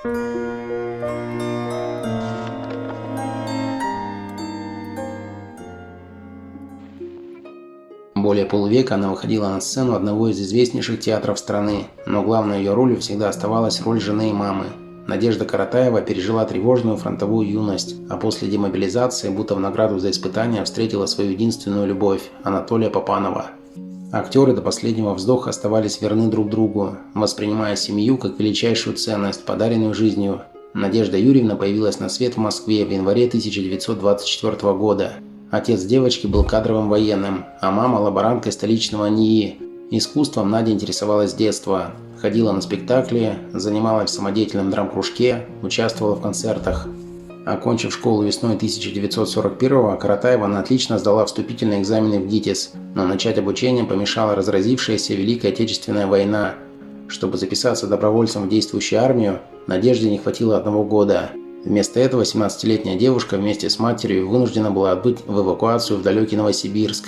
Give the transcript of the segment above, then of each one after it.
Более полувека она выходила на сцену одного из известнейших театров страны, но главной ее ролью всегда оставалась роль жены и мамы. Надежда Каратаева пережила тревожную фронтовую юность, а после демобилизации, будто в награду за испытания, встретила свою единственную любовь – Анатолия Папанова. Актеры до последнего вздоха оставались верны друг другу, воспринимая семью как величайшую ценность, подаренную жизнью. Надежда Юрьевна появилась на свет в Москве в январе 1924 года. Отец девочки был кадровым военным, а мама – лаборанткой столичного НИИ. Искусством Надя интересовалась с детства. Ходила на спектакли, занималась в самодеятельном драм-кружке, участвовала в концертах. Окончив школу весной 1941-го, Каратаева она отлично сдала вступительные экзамены в ГИТИС, но начать обучение помешала разразившаяся Великая Отечественная война. Чтобы записаться добровольцем в действующую армию, Надежде не хватило 1 года. Вместо этого 17-летняя девушка вместе с матерью вынуждена была отбыть в эвакуацию в далекий Новосибирск.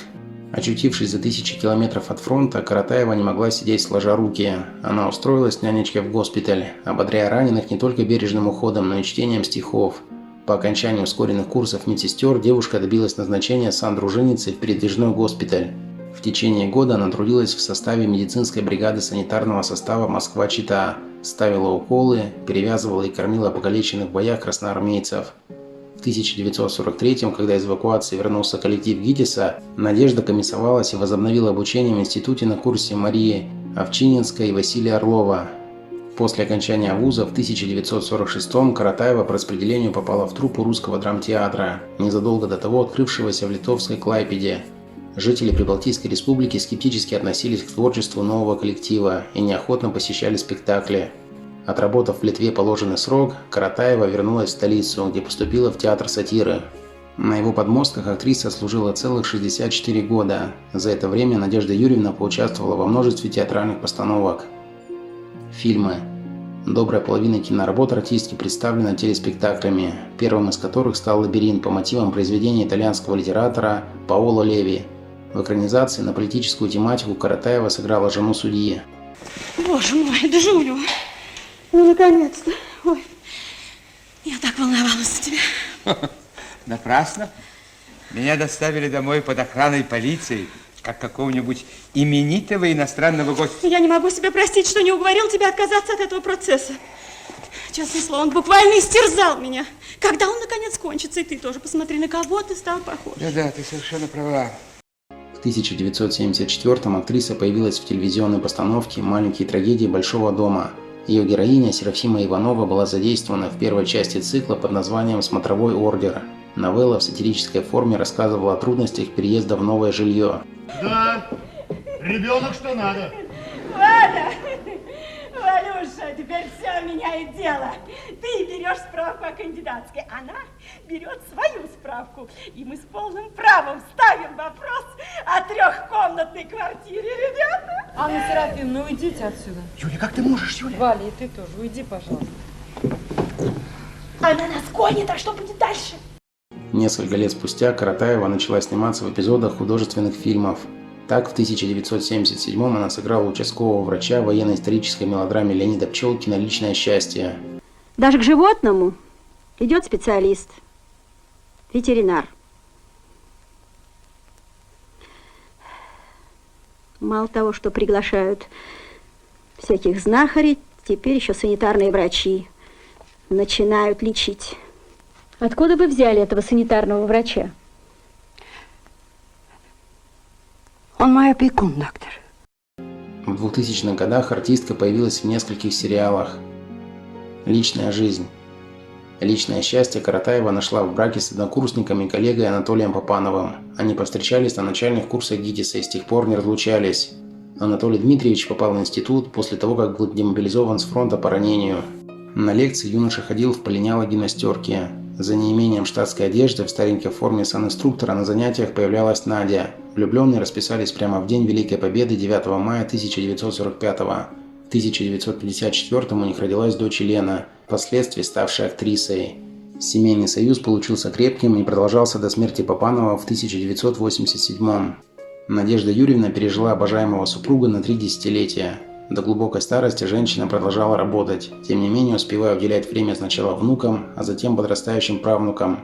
Очутившись за тысячи километров от фронта, Каратаева не могла сидеть сложа руки. Она устроилась нянечкой в госпиталь, ободряя раненых не только бережным уходом, но и чтением стихов. По окончании ускоренных курсов медсестер девушка добилась назначения сандруженицей в передвижной госпиталь. В течение года она трудилась в составе медицинской бригады санитарного состава Москва-Чита, ставила уколы, перевязывала и кормила покалеченных в боях красноармейцев. В 1943-м, когда из эвакуации вернулся коллектив ГИТИСа, Надежда комиссовалась и возобновила обучение в институте на курсе Марии Овчининской и Василия Орлова. После окончания вуза в 1946-м Каратаева по распределению попала в труппу русского драмтеатра, незадолго до того открывшегося в литовской Клайпеде. Жители Прибалтийской республики скептически относились к творчеству нового коллектива и неохотно посещали спектакли. Отработав в Литве положенный срок, Каратаева вернулась в столицу, где поступила в театр сатиры. На его подмостках актриса служила целых 64 года. За это время Надежда Юрьевна поучаствовала во множестве театральных постановок. Фильмы. Добрая половина киноработ артистки представлена телеспектаклями, первым из которых стал «Лабиринт» по мотивам произведения итальянского литератора Паоло Леви. В экранизации на политическую тематику Каратаева сыграла жену судьи. Боже мой, Джулио! Ну, наконец-то! Ой, я так волновалась за тебя. Напрасно. Меня доставили домой под охраной полиции, как какого-нибудь именитого иностранного гостя. Я не могу себе простить, что не уговорил тебя отказаться от этого процесса. Честное слово, он буквально истерзал меня. Когда он наконец кончится, и ты тоже посмотри, на кого ты стал похож. Да, ты совершенно права. В 1974-м актриса появилась в телевизионной постановке «Маленькие трагедии Большого дома». Ее героиня Серафима Иванова была задействована в первой части цикла под названием «Смотровой ордер». Новелла в сатирической форме рассказывала о трудностях переезда в новое жилье. Да, ребенок что надо. Валя! Валюша, теперь все меняет дело. Ты берешь справку о кандидатской, она берет свою справку. И мы с полным правом ставим вопрос о трехкомнатной квартире, ребята. Анна Серафимовна, уйдите отсюда. Юля, как ты можешь, Юля? Валя, и ты тоже, уйди, пожалуйста. Она нас гонит, а что будет дальше? Несколько лет спустя Каратаева начала сниматься в эпизодах художественных фильмов. Так, в 1977-м она сыграла участкового врача в военно-исторической мелодраме Леонида Пчелкина «Личное счастье». Даже к животному идет специалист, ветеринар. Мало того, что приглашают всяких знахарей, теперь еще санитарные врачи начинают лечить. Откуда вы взяли этого санитарного врача? Он мой опекун, доктор. В 2000-х годах артистка появилась в нескольких сериалах. Личная жизнь. Личное счастье Каратаева нашла в браке с однокурсником и коллегой Анатолием Папановым. Они повстречались на начальных курсах ГИТИСа и с тех пор не разлучались. Анатолий Дмитриевич попал в институт после того, как был демобилизован с фронта по ранению. На лекции юноша ходил в полинялой гимнастерке. За неимением штатской одежды в старенькой форме санинструктора на занятиях появлялась Надя. Влюбленные расписались прямо в день Великой Победы 9 мая 1945 -го. В 1954 у них родилась дочь Елена, впоследствии ставшая актрисой. Семейный союз получился крепким и продолжался до смерти Папанова в 1987 -м. Надежда Юрьевна пережила обожаемого супруга на 3 десятилетия. До глубокой старости женщина продолжала работать, тем не менее успевая уделять время сначала внукам, а затем подрастающим правнукам.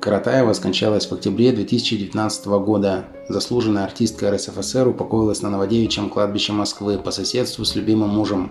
Каратаева скончалась в октябре 2019 года. Заслуженная артистка РСФСР упокоилась на Новодевичьем кладбище Москвы по соседству с любимым мужем.